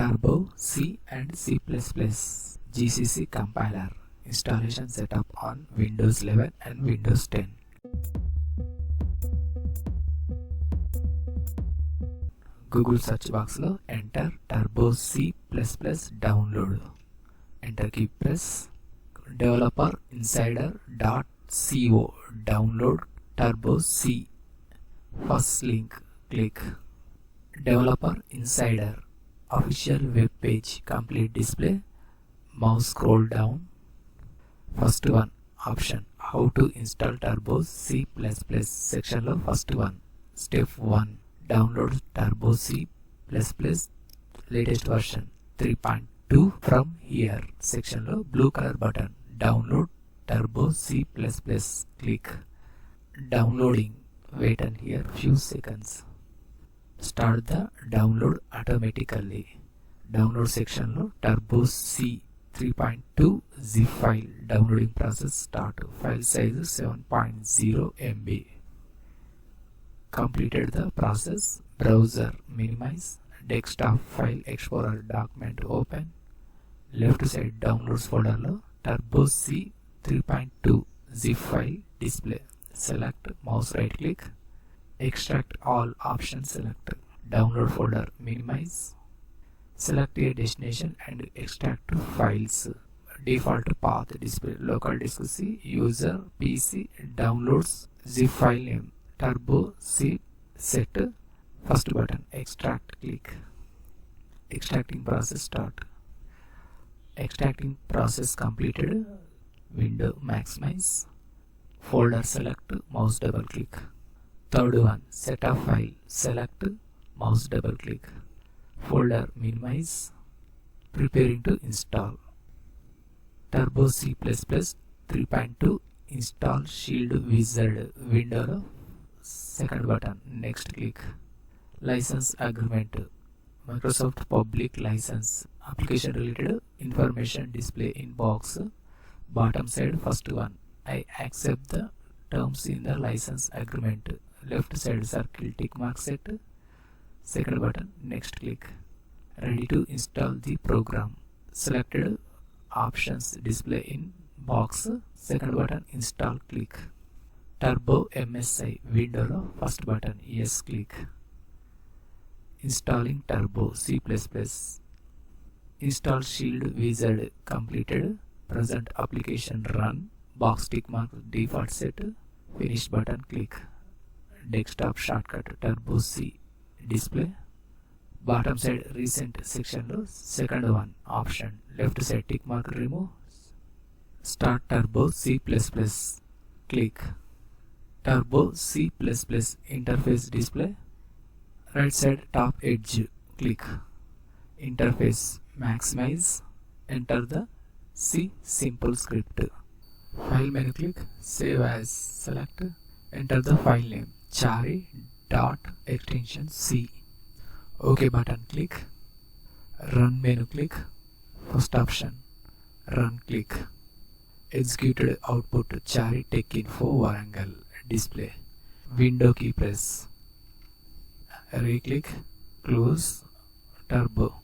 Turbo, C and C++, GCC compiler. Installation setup on Windows 11 and Windows 10. Google search box lo enter Turbo C++ download. Enter key press. Developer insider.co download Turbo C. First link click. Developer Insider official web page complete display. Mouse scroll down. First one option how to install Turbo C++ section lo first one. Step 1 download Turbo C++ latest version 3.2 from here section lo blue color button download Turbo C++. Click downloading. Wait and here few seconds. Start the download automatically. Download section lo Turbo C 3.2 zip file downloading process start. File size 7.0 MB. Completed the process. Browser minimize. Desktop file explorer document open. Left side downloads folder lo Turbo C 3.2 zip file display. Select mouse right click. Extract all options select. Download folder minimize. Select a destination and extract files. Default path display local disk C user PC downloads zip file name Turbo C set. First button extract click. Extracting process start. Extracting process completed. Window maximize. Folder select mouse double click. Third one setup file select mouse double click. Folder minimize. Preparing to install Turbo C++ 3.2 install shield wizard window. Second button next click. License agreement Microsoft public license application related information display in box bottom side. First one I accept the terms in the license agreement. Left side circle tick mark set. Second button next click. Ready to install the program. Selected options display in box. Second button install click. Turbo MSI window lo first button yes click. Installing Turbo C++. Install shield wizard completed. Present application run. Box tick mark default set. Finish button click. Desktop shortcut Turbo C display. Bottom side recent section lo second one option. Left side tick mark remove. Start Turbo C++. Click. Turbo C++ interface display. Right side top edge click. Interface maximize. Enter the C simple script. File menu click. Save as select. Enter the file name chari dot extension C. OK button click. Run menu click. First option run click. Executed output chari tech info Warangal display. Window key press. Right click. Close Turbo.